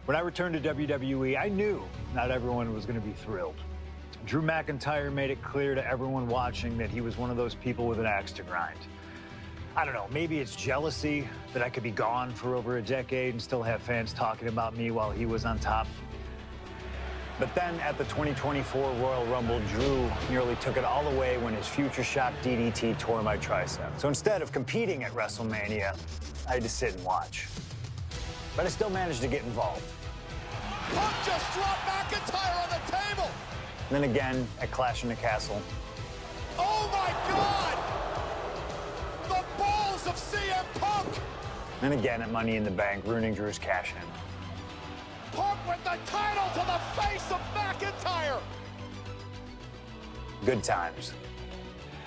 When I returned to WWE, I knew not everyone was going to be thrilled. Drew McIntyre made it clear to everyone watching that he was one of those people with an axe to grind. I don't know, maybe it's jealousy that I could be gone for over a decade and still have fans talking about me while he was on top. But then at the 2024 Royal Rumble, Drew nearly took it all away when his future shock DDT tore my tricep. So instead of competing at WrestleMania, I had to sit and watch. But I still managed to get involved. Punk just dropped McIntyre on the table! And then again at Clash in the Castle. Oh my God! The balls of CM Punk! And again at Money in the Bank, ruining Drew's cash-in. Punk with the title to the face of McIntyre! Good times.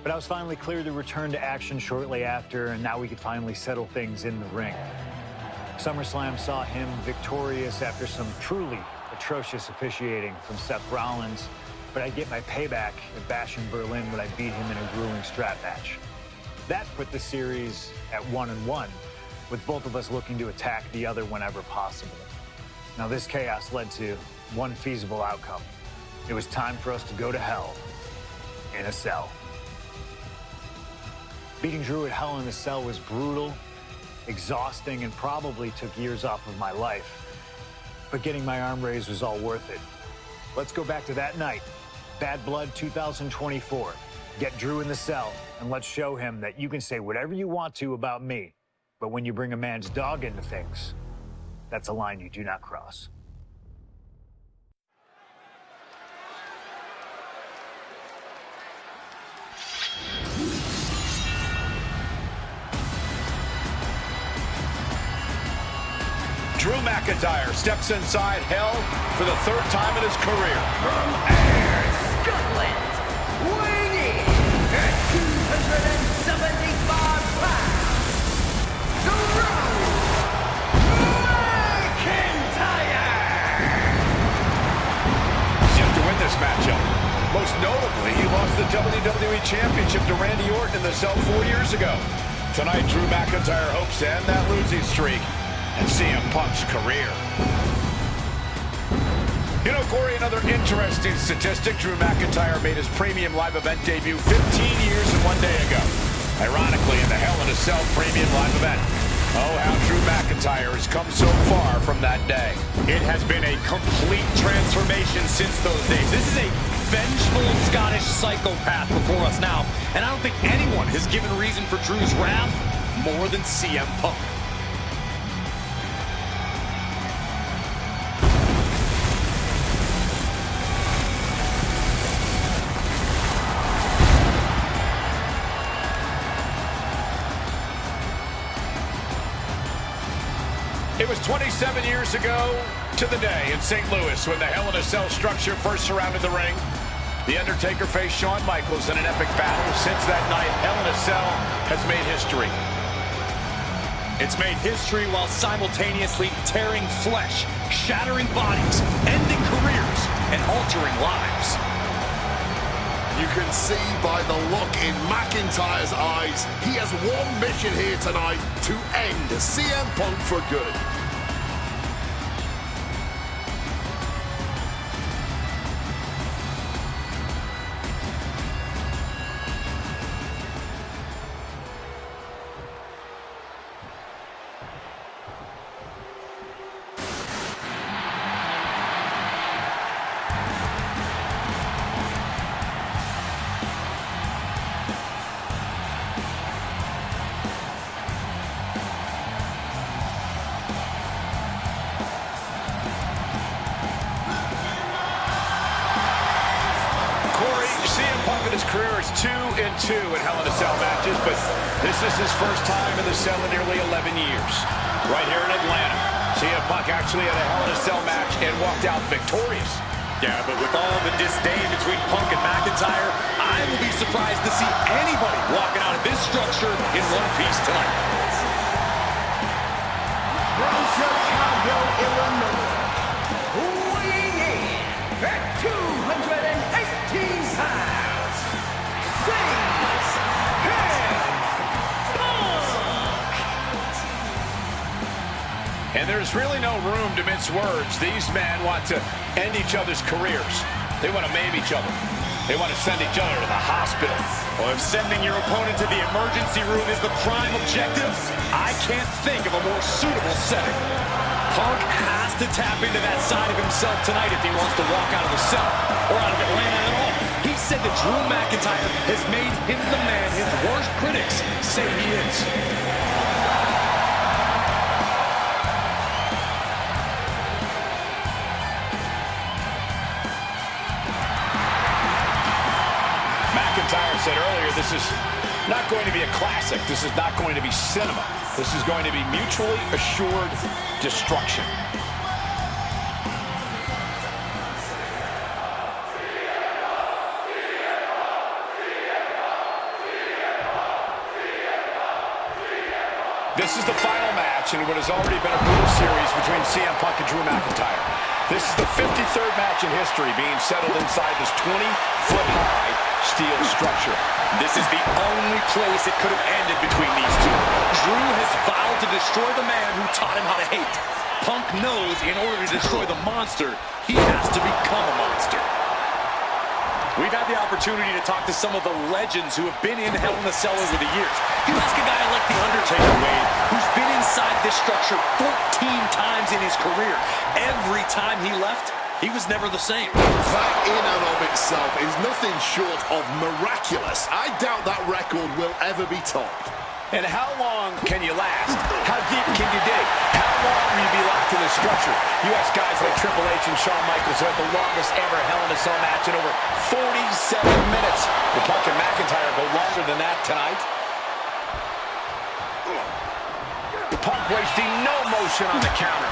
But I was finally cleared to return to action shortly after, and now we could finally settle things in the ring. SummerSlam saw him victorious after some truly atrocious officiating from Seth Rollins, but I'd get my payback at Bash in Berlin when I beat him in a grueling strap match. That put the series at 1-1, with both of us looking to attack the other whenever possible. Now this chaos led to one feasible outcome. It was time for us to go to hell in a cell. Beating Drew at Hell in a Cell was brutal, exhausting, and probably took years off of my life. But getting my arm raised was all worth it. Let's go back to that night, Bad Blood 2024. Get Drew in the cell, and let's show him that you can say whatever you want to about me, but when you bring a man's dog into things, that's a line you do not cross. Drew McIntyre steps inside hell for the third time in his career. From Ayr, Scotland, weighing in at 275 pounds, Drew McIntyre! Yet to win this matchup. Most notably, he lost the WWE Championship to Randy Orton in the cell 4 years ago. Tonight, Drew McIntyre hopes to end that losing streak and CM Punk's career. You know, Corey, another interesting statistic. Drew McIntyre made his premium live event debut 15 years and 1 day ago. Ironically, in the Hell in a Cell premium live event. Oh, how Drew McIntyre has come so far from that day. It has been a complete transformation since those days. This is a vengeful Scottish psychopath before us now, and I don't think anyone has given reason for Drew's wrath more than CM Punk. It was 27 years ago to the day in St. Louis when the Hell in a Cell structure first surrounded the ring. The Undertaker faced Shawn Michaels in an epic battle. Since that night, Hell in a Cell has made history. It's made history while simultaneously tearing flesh, shattering bodies, ending careers, and altering lives. You can see by the look in McIntyre's eyes, he has one mission here tonight: to end CM Punk for good. His career is 2-2 in Hell in a Cell matches, but this is his first time in the cell in nearly 11 years. Right here in Atlanta, CM Punk actually had a Hell in a Cell match and walked out victorious. Yeah, but with all the disdain between Punk and McIntyre, I will be surprised to see anybody walking out of this structure in one piece tonight. From Chicago, Illinois, weighing in at 218 pounds, And there's really no room to mince words. These men want to end each other's careers. They want to maim each other. They want to send each other to the hospital. Well, if sending your opponent to the emergency room is the prime objective, I can't think of a more suitable setting. Punk has to tap into that side of himself tonight if he wants to walk out of the cell, or out of Atlanta at all. He said that Drew McIntyre has made him the man his worst critics say he is. McIntyre said earlier, this is not going to be a classic. This is not going to be cinema. This is going to be mutually assured destruction. This is the final match in what has already been a brutal series between CM Punk and Drew McIntyre. This is the 53rd match in history being settled inside this 20-foot-high steel structure. This is the only place it could have ended between these two. Drew has vowed to destroy the man who taught him how to hate. Punk knows in order to destroy the monster, he has to become a monster. We've had the opportunity to talk to some of the legends who have been in Hell in a Cell over the years. You ask a guy like The Undertaker, Wade, who's been inside this structure 14 times in his career. Every time he left, he was never the same. That in and of itself is nothing short of miraculous. I doubt that record will ever be topped. And how long can you last? How deep can you dig? How long will you be locked in this structure? You ask guys like Triple H and Shawn Michaels who had the longest ever Hell in a Cell match in over 47 minutes. Will Punk and McIntyre go longer than that tonight? Punk wasting no motion on the counter.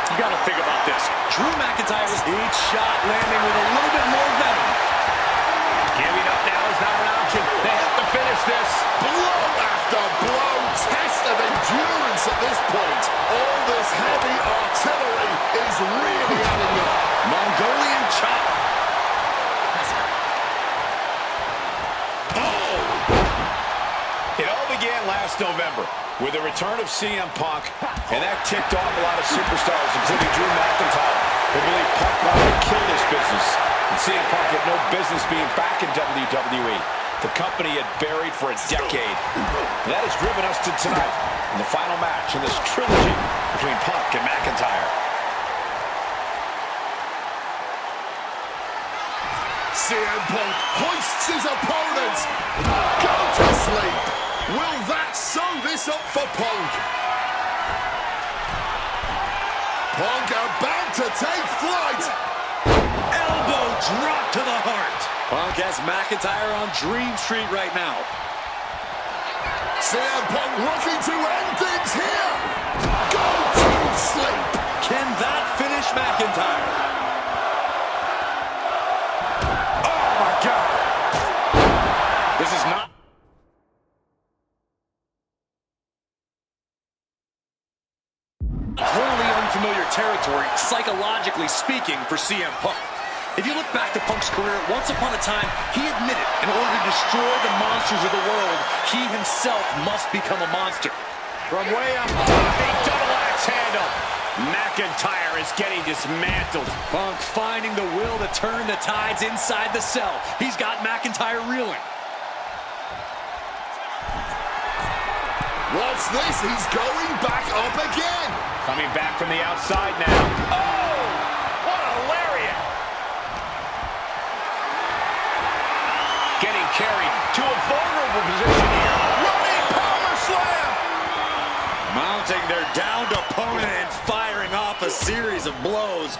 You gotta think about this. Drew McIntyre was each shot landing with a little bit more venom. Giving up now is not an option. They have to finish this. Blow after blow, test of endurance at this point. All this heavy artillery is really adding up. Mongolian chop. Oh! It all began last November with the return of CM Punk, and that ticked off a lot of superstars, including Drew McIntyre, who believed Punk wanted to kill this business. And CM Punk had no business being back in WWE. The company had buried for a decade. And that has driven us to tonight, in the final match in this trilogy between Punk and McIntyre. CM Punk hoists his opponent. Go to sleep. Will that sew this up for Punk? Punk about to take flight. Elbow drop to the heart. Punk has McIntyre on Dream Street right now. CM Punk looking to end things here. Go to sleep. Can that finish McIntyre? Oh, my God. This is not... wholly unfamiliar territory, psychologically speaking, for CM Punk. If you look back to Punk's career, once upon a time, he admitted in order to destroy the monsters of the world, he himself must become a monster. From way up high, double axe handle. McIntyre is getting dismantled. Punk finding the will to turn the tides inside the cell. He's got McIntyre reeling. What's this? He's going back up again. Coming back from the outside now. Oh! What a lariat! Getting carried to a vulnerable position here. Running power slam! Mounting their downed opponent and firing off a series of blows.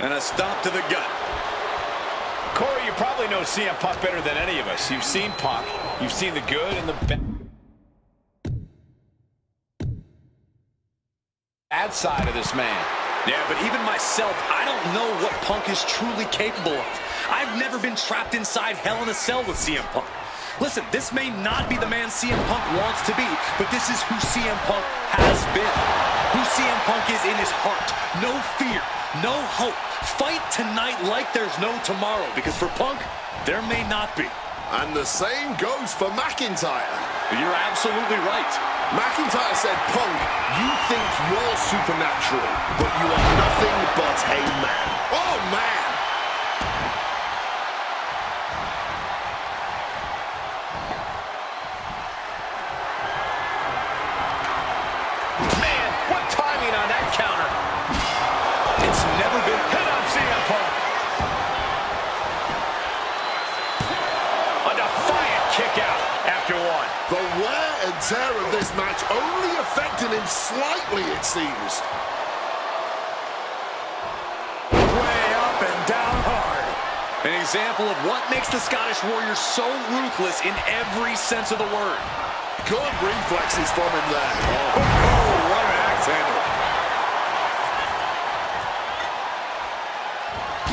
And a stomp to the gut. Corey, you probably know CM Punk better than any of us. You've seen Punk. You've seen the good and the bad side of this man. Yeah, but even myself, I don't know what Punk is truly capable of. I've never been trapped inside Hell in a Cell with CM Punk. Listen, this may not be the man CM Punk wants to be, but this is who CM Punk has been. Who CM Punk is in his heart. No fear, no hope. Fight tonight like there's no tomorrow, because for Punk, there may not be. And the same goes for McIntyre. You're absolutely right. McIntyre said, Punk, you think you're supernatural, but you are nothing but a man. Oh, man! Man, what timing on that counter. It's never been hit on CM Punk. A defiant kick out after one. The wear and tear of this match only affecting him slightly, it seems. Way up and down hard. An example of what makes the Scottish Warrior so ruthless in every sense of the word. Good reflexes from him there. Oh, what an axe handle.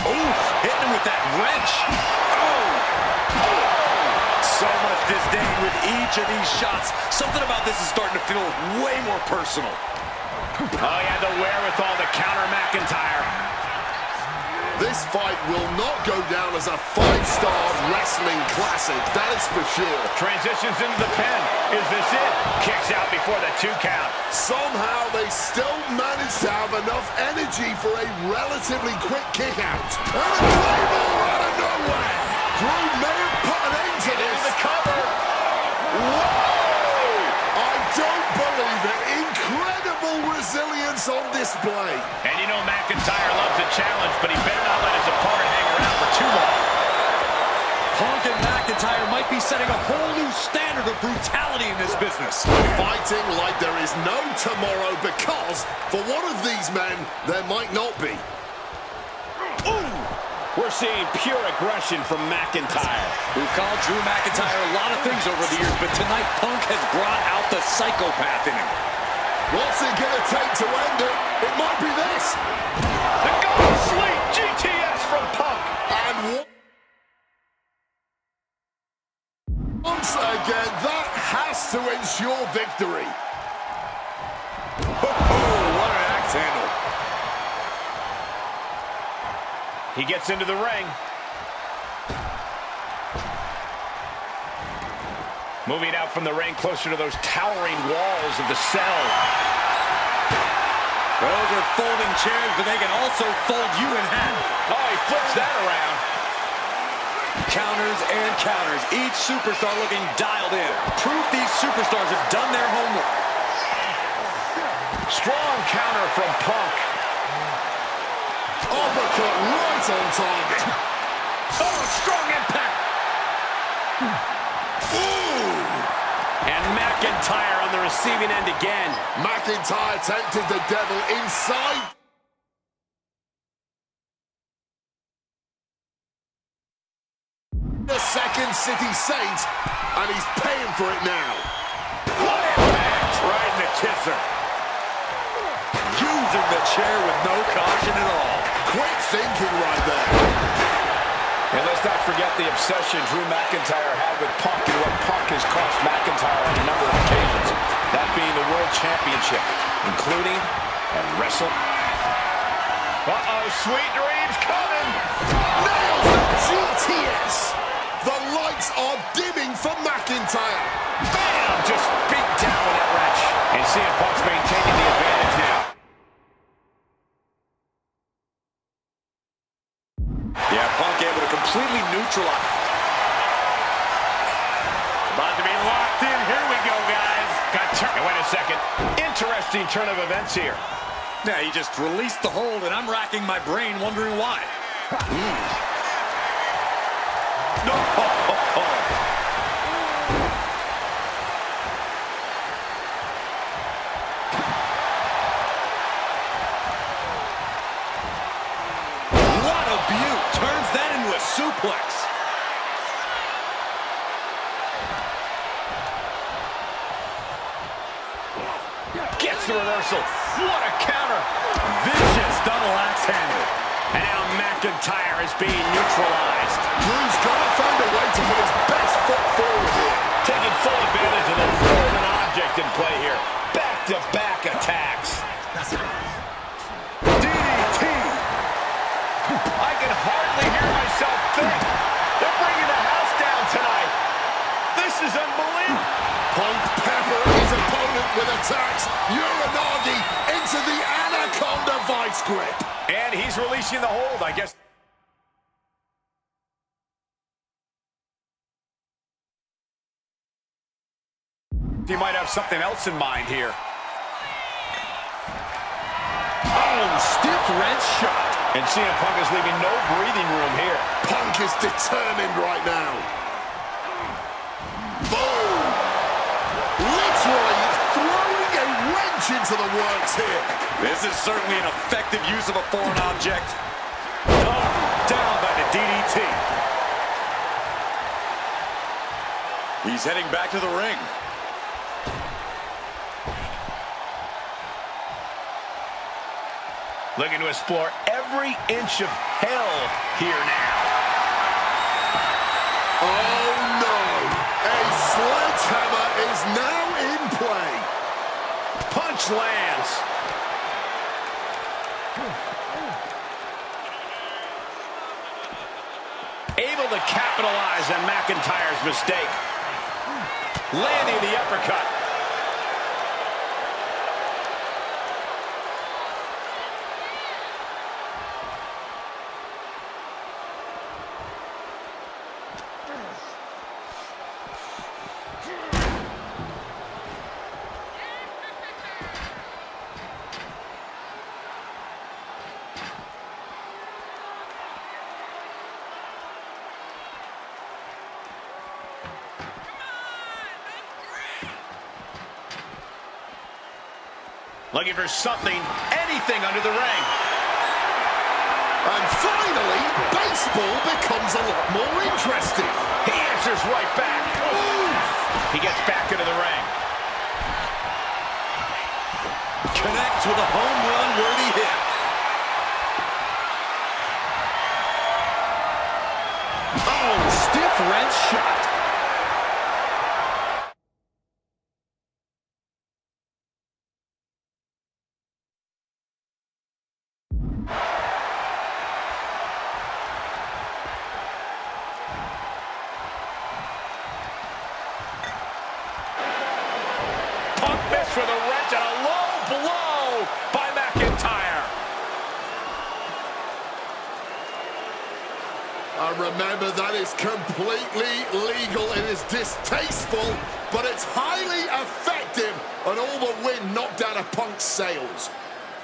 Ooh, hitting him with that wrench. So much disdain with Each of these shots, something about this is starting to feel way more personal. Oh, he had the wherewithal to counter McIntyre. This fight will not go down as a 5-star wrestling classic, that is for sure. Transitions into the pin. Is this it? Kicks out before the 2 count. Somehow they still manage to have enough energy for a relatively quick kick out. And a claymore out of nowhere. Drew may have put an end to this. The cover. Whoa! I don't believe it. Incredible resilience on display. And you know McIntyre loves a challenge, but he better not let his opponent hang around for too long. Punk and McIntyre might be setting a whole new standard of brutality in this business. Fighting like there is no tomorrow because, for one of these men, there might not be. Ooh! We're seeing pure aggression from McIntyre. We've called Drew McIntyre a lot of things over the years, but tonight Punk has brought out the psychopath in him. What's it gonna take to end it? It might be this. The Golden Sleep GTS from Punk. And once again, that has to ensure victory. Oh, what an axe handle. He gets into the ring. Moving out from the ring closer to those towering walls of the cell. Those are folding chairs, but they can also fold you in half. Oh, he flips that around. Counters and counters. Each superstar looking dialed in. Proof these superstars have done their homework. Strong counter from Punk. Uppercut right on target. Oh, strong impact. Ooh. And McIntyre on the receiving end again. McIntyre tempted the devil inside. The Second City Saint, and he's paying for it now. What impact. Right in the kisser. Using the chair with no caution at all. Quick thinking right there. And let's not forget the obsession Drew McIntyre had with Punk and what Punk has cost McIntyre on a number of occasions. That being the World Championship, including and wrestle. Uh-oh, sweet dreams coming. Nails the GTS. The lights are dimming for McIntyre. Bam! Just beat down with that wrench. And CM Punk's maintaining the advantage now. Yeah, Punk able to completely neutralize. About to be locked in. Here we go, guys. Wait a second. Interesting turn of events here. Yeah, he just released the hold, and I'm racking my brain wondering why. What a beaut. Turns that into a suplex. Gets the reversal. What a counter. Vicious double axe handle. And now McIntyre is being neutralized. Drew's got to find a way to put his best foot forward here. Taking full advantage of the foreign object in play here. Back-to-back attacks. DDT. I can hardly hear myself think. They're bringing the house down tonight. This is unbelievable. Punk pepper his opponent vice grip. And he's releasing the hold, I guess. He might have something else in mind here. Oh, stiff wrench shot. And CM Punk is leaving no breathing room here. Punk is determined right now. Boom! Literally throwing a wrench into the works here. This is certainly an effective use of a foreign object. Oh, down by the DDT. He's heading back to the ring. Looking to explore every inch of hell here now. Oh no! A sledgehammer is now in play. Punch lands. Able to capitalize on McIntyre's mistake. Landing the uppercut. Looking for something, anything under the ring. And finally, baseball becomes a lot more interesting. He answers right back. Oof. He gets back into the ring. Connects with a home run worthy hit. Oh, stiff wrench shot. For the wrench and a low blow by McIntyre. Remember, that is completely legal. It is distasteful, but it's highly effective, and all the wind knocked out of Punk's sails.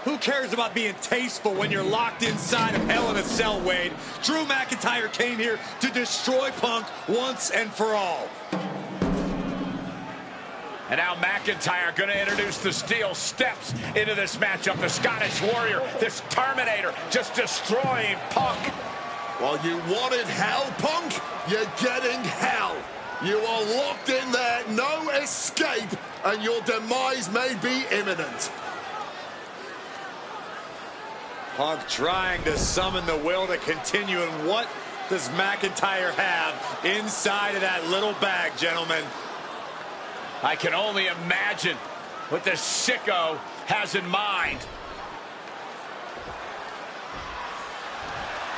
Who cares about being tasteful when you're locked inside of Hell in a Cell, Wade? Drew McIntyre came here to destroy Punk once and for all. And now McIntyre going to introduce the steel steps into this matchup. The Scottish Warrior, this Terminator, just destroying Punk. Well, you wanted hell, Punk? You're getting hell. You are locked in there, no escape, and your demise may be imminent. Punk trying to summon the will to continue, and what does McIntyre have inside of that little bag, gentlemen? I can only imagine what the sicko has in mind.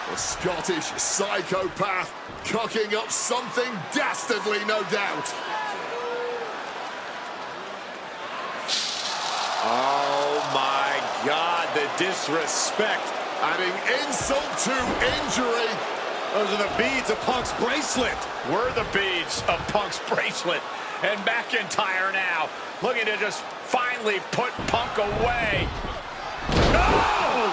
The Scottish psychopath cooking up something dastardly, no doubt. Oh my God, the disrespect. Adding insult to injury. Those are the beads of Punk's bracelet. We're the beads of Punk's bracelet. And McIntyre now looking to just finally put Punk away. No!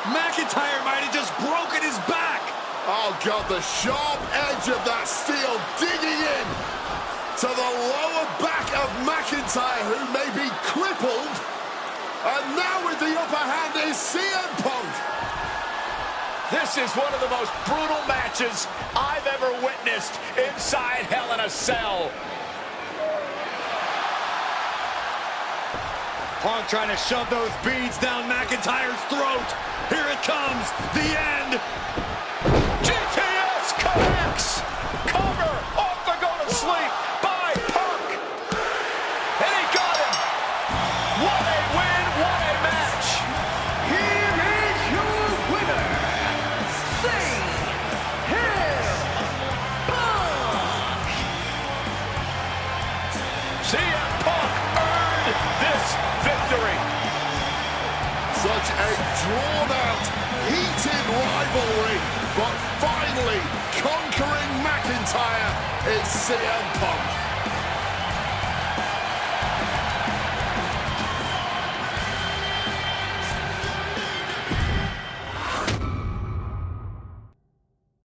McIntyre might have just broken his back. Oh, God, the sharp edge of that steel digging in to the lower back of McIntyre, who may be crippled. And now with the upper hand is CM Punk. This is one of the most brutal matches I've ever witnessed inside Hell in a Cell. Punk trying to shove those beads down McIntyre's throat. Here it comes, the end. GTS connects. Cover off the go to sleep by Punk. And he got him. What a win, what a match. Here is your winner, CM Punk earned this victory. such a drawn-out, heated rivalry, but finally conquering McIntyre is CM Punk.